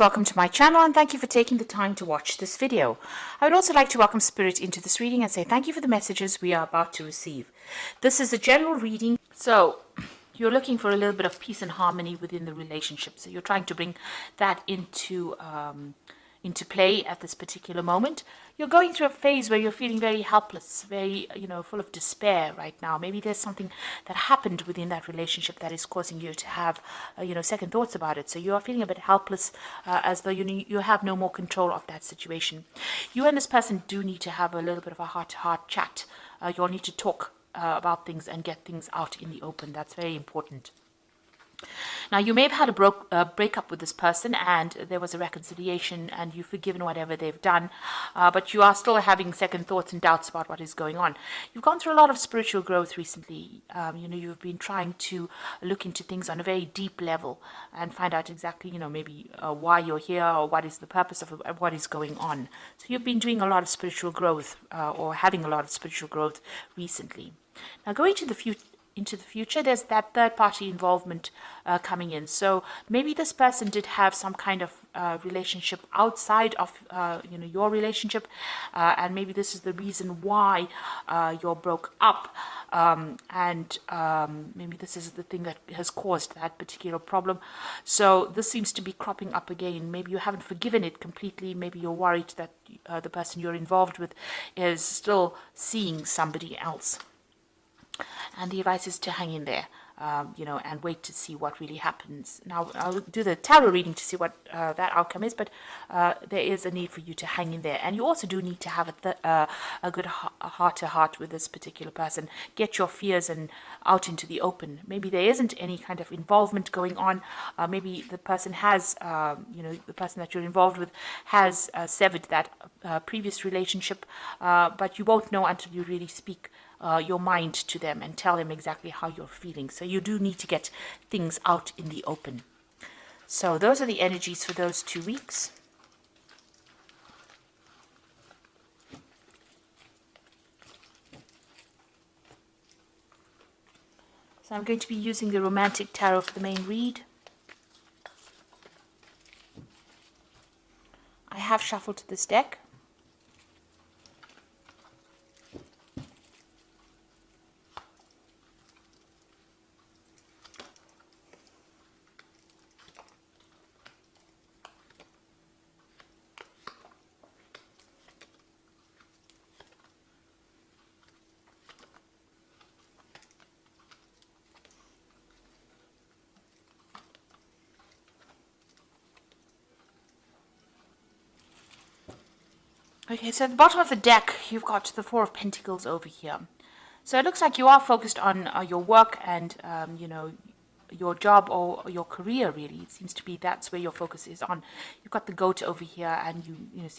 Welcome to my channel and thank you for taking the time to watch this video. I would also like to welcome Spirit into this reading and say thank you for the messages we are about to receive. This is a general reading, so you're looking for a little bit of peace and harmony within the relationship. So you're trying to bring that into play at this particular moment. You're going through a phase where you're feeling very helpless, very, full of despair right now. Maybe there's something that happened within that relationship that is causing you to have, second thoughts about it. So you are feeling a bit helpless, as though you have no more control of that situation. You and this person do need to have a little bit of a heart-to-heart chat. You'll need to talk about things and get things out in the open. That's very important. Now, you may have had a breakup with this person and there was a reconciliation and you've forgiven whatever they've done, but you are still having second thoughts and doubts about what is going on. You've gone through a lot of spiritual growth recently. You've been trying to look into things on a very deep level and find out exactly, maybe why you're here or what is the purpose of what is going on. So you've been doing a lot of spiritual growth or having a lot of spiritual growth recently. Now, going to the future, there's that third-party involvement coming in. So maybe this person did have some kind of relationship outside of your relationship, and maybe this is the reason why you're broke up, and maybe this is the thing that has caused that particular problem. So this seems to be cropping up again. Maybe you haven't forgiven it completely. Maybe you're worried that the person you're involved with is still seeing somebody else. And the advice is to hang in there, and wait to see what really happens. Now, I'll do the tarot reading to see what that outcome is, but there is a need for you to hang in there. And you also do need to have a good heart-to-heart with this particular person. Get your fears out into the open. Maybe there isn't any kind of involvement going on. Maybe the person has, the person that you're involved with has severed that previous relationship, but you won't know until you really speak your mind to them and tell them exactly how you're feeling. So you do need to get things out in the open. So those are the energies for those 2 weeks. So I'm going to be using the Romantic Tarot for the main read. I have shuffled this deck. Okay, so at the bottom of the deck, you've got the Four of Pentacles over here. So it looks like you are focused on your work and, your job or your career, really. It seems to be that's where your focus is on. You've got the goat over here and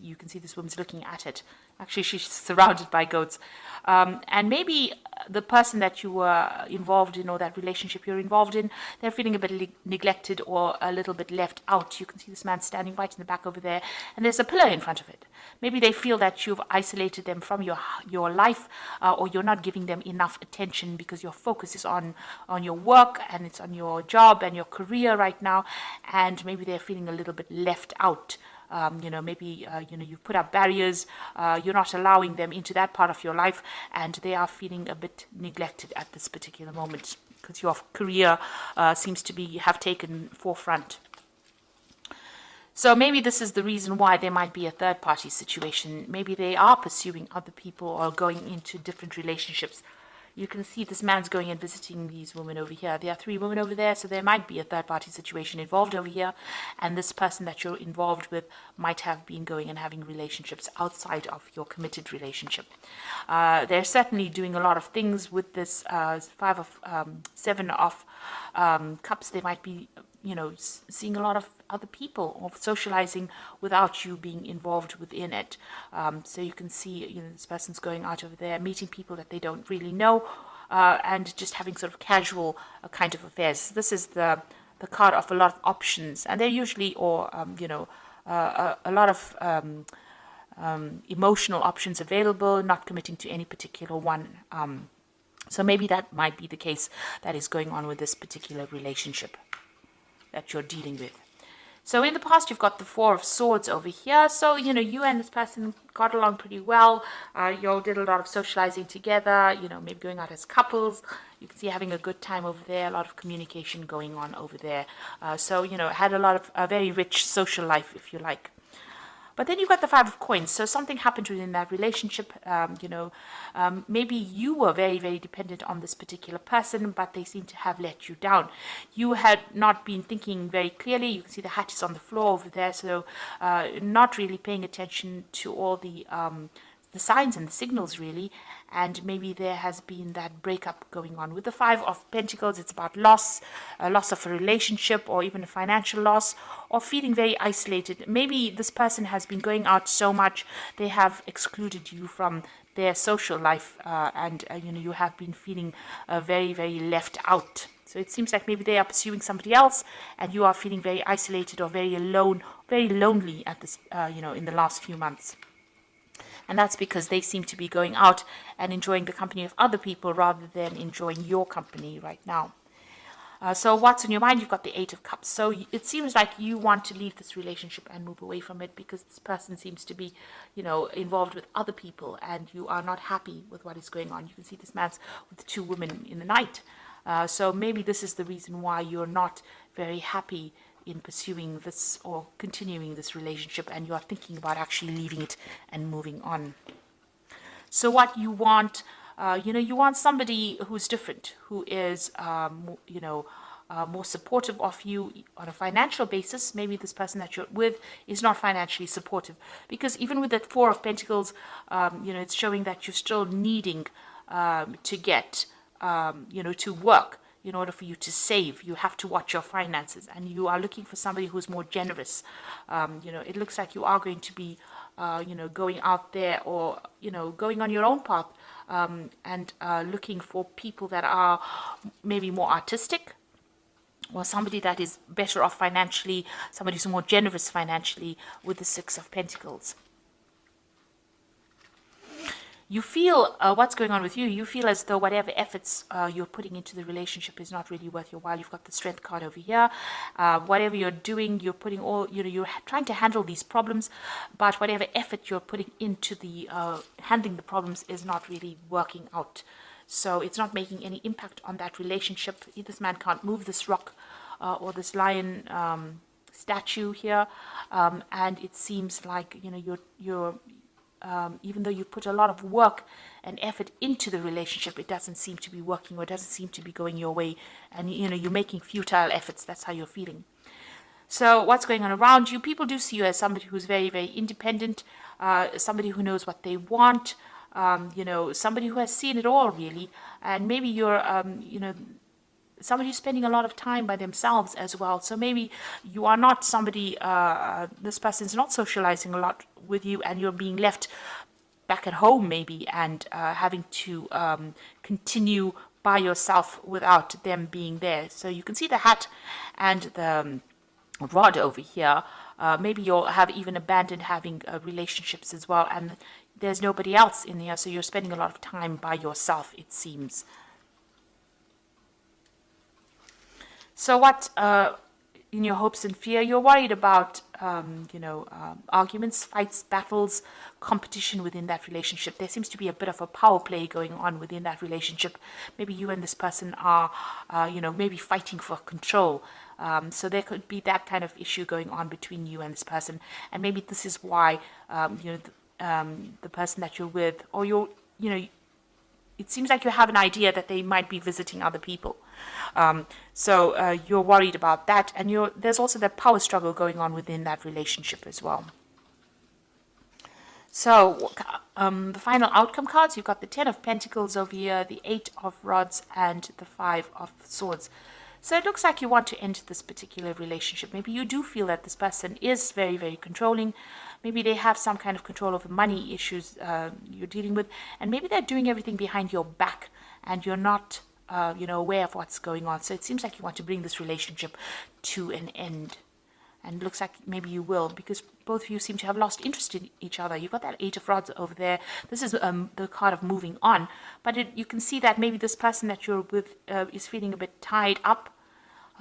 you can see this woman's looking at it. Actually, she's surrounded by goats. And maybe the person that you were involved in or that relationship you're involved in, they're feeling a bit neglected or a little bit left out. You can see this man standing right in the back over there and there's a pillar in front of it. Maybe they feel that you've isolated them from your life, or you're not giving them enough attention because your focus is on your work and it's on your job and your career right now, and maybe they're feeling a little bit left out. Maybe you've put up barriers, you're not allowing them into that part of your life, and they are feeling a bit neglected at this particular moment because your career seems to have taken forefront. So maybe this is the reason why there might be a third-party situation. Maybe they are pursuing other people or going into different relationships. You can see this man's going and visiting these women over here. There are 3 women over there, so there might be a third-party situation involved over here. And this person that you're involved with might have been going and having relationships outside of your committed relationship. They're certainly doing a lot of things with this 7 of Cups. They might be seeing a lot of other people or socializing without you being involved within it. So you can see, this person's going out over there, meeting people that they don't really know, and just having sort of casual kind of affairs. This is the card of a lot of options, and they're usually, a lot of emotional options available, not committing to any particular one. So maybe that might be the case that is going on with this particular relationship that you're dealing with. So in the past, you've got the Four of Swords over here. So, you and this person got along pretty well. You all did a lot of socializing together, maybe going out as couples. You can see having a good time over there, a lot of communication going on over there. So, had a lot of a very rich social life, if you like. But then you've got the Five of Coins. So something happened within that relationship. Maybe you were very, very dependent on this particular person, but they seem to have let you down. You had not been thinking very clearly. You can see the hat is on the floor over there. So not really paying attention to all the signs and the signals, really. And maybe there has been that breakup going on. With the Five of Pentacles, it's about loss, loss of a relationship, or even a financial loss, or feeling very isolated. Maybe this person has been going out so much, they have excluded you from their social life, and you have been feeling very, very left out. So it seems like maybe they are pursuing somebody else, and you are feeling very isolated or very alone, very lonely at this, in the last few months. And that's because they seem to be going out and enjoying the company of other people rather than enjoying your company right now. So what's on your mind? You've got the Eight of Cups. So it seems like you want to leave this relationship and move away from it because this person seems to be, involved with other people, and you are not happy with what is going on. You can see this man's with the two women in the night. So maybe this is the reason why you're not very happy in pursuing this or continuing this relationship, and you are thinking about actually leaving it and moving on. So what you want, you want somebody who's different, who is, more supportive of you on a financial basis. Maybe this person that you're with is not financially supportive, because even with that Four of Pentacles, it's showing that you're still needing to get, to work. In order for you to save, you have to watch your finances, and you are looking for somebody who's more generous. It looks like you are going to be, going out there, or, going on your own path, and looking for people that are maybe more artistic, or somebody that is better off financially, somebody who's more generous financially with the Six of Pentacles. You feel what's going on with you. You feel as though whatever efforts you're putting into the relationship is not really worth your while. You've got the Strength card over here. Whatever you're doing, you're putting all, you're trying to handle these problems, but whatever effort you're putting into the handling the problems is not really working out. So it's not making any impact on that relationship. This man can't move this rock or this lion statue here, and it seems like you're even though you put a lot of work and effort into the relationship, it doesn't seem to be working, or it doesn't seem to be going your way, and you're making futile efforts. That's how you're feeling. So what's going on around you? People do see you as somebody who's very, very independent, somebody who knows what they want, somebody who has seen it all, really. And maybe you're somebody who's spending a lot of time by themselves as well. So maybe you are not somebody, this person's not socializing a lot with you, and you're being left back at home maybe, and having to continue by yourself without them being there. So you can see the hat and the rod over here. Maybe you'll have even abandoned having relationships as well, and there's nobody else in here, so you're spending a lot of time by yourself, it seems. So what, in your hopes and fear, you're worried about, arguments, fights, battles, competition within that relationship. There seems to be a bit of a power play going on within that relationship. Maybe you and this person are, maybe fighting for control. So there could be that kind of issue going on between you and this person. And maybe this is why, the person that you're with, or it seems like you have an idea that they might be visiting other people. So you're worried about that, and there's also that power struggle going on within that relationship as well. So the final outcome cards, you've got the Ten of Pentacles over here, the Eight of Rods, and the Five of Swords. So it looks like you want to end this particular relationship. Maybe you do feel that this person is very, very controlling. Maybe they have some kind of control over money issues you're dealing with, and maybe they're doing everything behind your back, and you're not aware of what's going on. So it seems like you want to bring this relationship to an end. And it looks like maybe you will, because both of you seem to have lost interest in each other. You've got that Eight of Rods over there. This is the card of moving on. But you can see that maybe this person that you're with is feeling a bit tied up.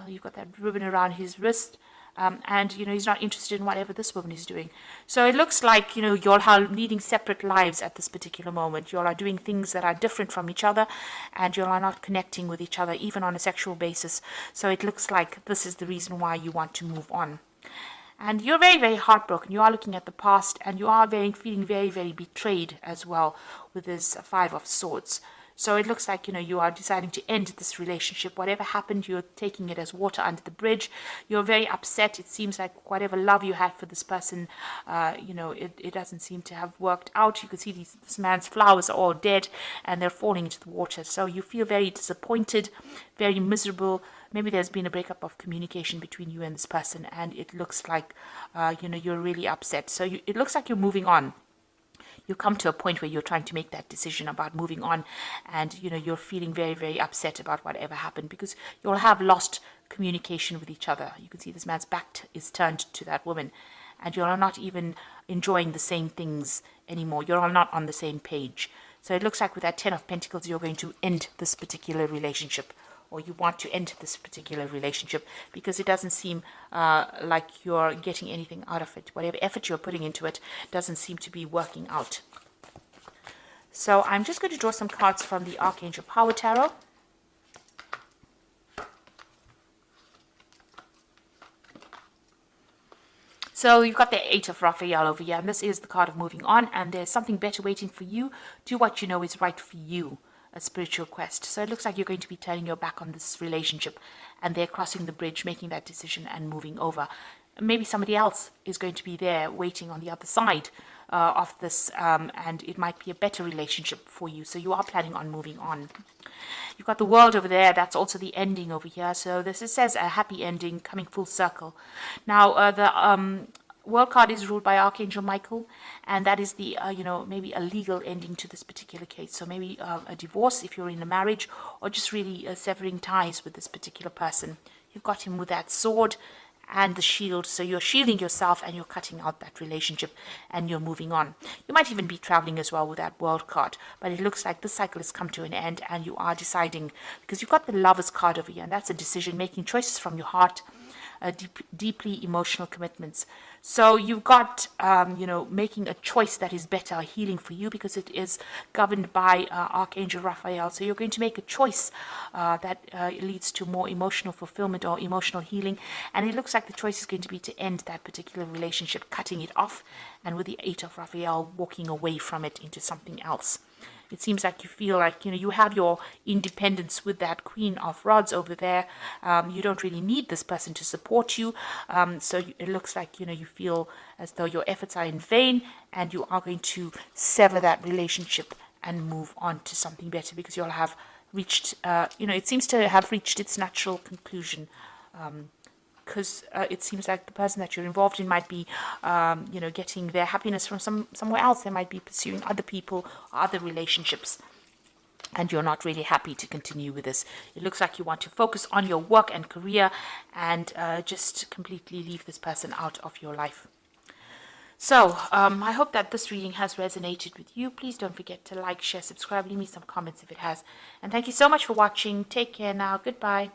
You've got that ribbon around his wrist. and he's not interested in whatever this woman is doing. So it looks like you all are leading separate lives at this particular moment. You all are doing things that are different from each other, and you all are not connecting with each other even on a sexual basis. So it looks like this is the reason why you want to move on. And you're very, very heartbroken. You are looking at the past, and you are feeling very, very betrayed as well with this Five of Swords. So it looks like, you are deciding to end this relationship. Whatever happened, you're taking it as water under the bridge. You're very upset. It seems like whatever love you had for this person, it doesn't seem to have worked out. You can see this man's flowers are all dead, and they're falling into the water. So you feel very disappointed, very miserable. Maybe there's been a breakup of communication between you and this person, and it looks like, you're really upset. So it looks like you're moving on. You come to a point where you're trying to make that decision about moving on, and you're feeling very, very upset about whatever happened, because you'll have lost communication with each other. You can see this man's back is turned to that woman, and you're not even enjoying the same things anymore. You're all not on the same page. So it looks like with that Ten of Pentacles, you're going to end this particular relationship, or you want to end this particular relationship, because it doesn't seem like you're getting anything out of it. Whatever effort you're putting into it doesn't seem to be working out. So I'm just going to draw some cards from the Archangel Power Tarot. So you've got the Eight of Raphael over here, and this is the card of moving on, and there's something better waiting for you. Do what you know is right for you. A spiritual quest. So it looks like you're going to be turning your back on this relationship, and they're crossing the bridge, making that decision and moving over. Maybe somebody else is going to be there waiting on the other side of this, and it might be a better relationship for you. So you are planning on moving on. You've got the World over there. That's also the ending over here. So this says a happy ending coming full circle. Now the World card is ruled by Archangel Michael, and that is the maybe a legal ending to this particular case. So maybe a divorce if you're in a marriage, or just really severing ties with this particular person. You've got him with that sword and the shield, so you're shielding yourself and you're cutting out that relationship and you're moving on. You might even be traveling as well with that World card, but it looks like this cycle has come to an end, and you are deciding, because you've got the Lovers card over here, and that's a decision, making choices from your heart, deeply emotional commitments. So you've got, making a choice that is better, healing for you, because it is governed by Archangel Raphael. So you're going to make a choice that leads to more emotional fulfillment or emotional healing. And it looks like the choice is going to be to end that particular relationship, cutting it off, and with the Eight of Raphael, walking away from it into something else. It seems like you feel like, you have your independence with that Queen of Rods over there. You don't really need this person to support you. So it looks like, you feel as though your efforts are in vain, and you are going to sever that relationship and move on to something better, because you'll have reached, it seems to have reached its natural conclusion. Because it seems like the person that you're involved in might be, getting their happiness from somewhere else. They might be pursuing other people or other relationships, and you're not really happy to continue with this. It looks like you want to focus on your work and career, and just completely leave this person out of your life. So I hope that this reading has resonated with you. Please don't forget to like, share, subscribe, leave me some comments if it has. And thank you so much for watching. Take care now. Goodbye.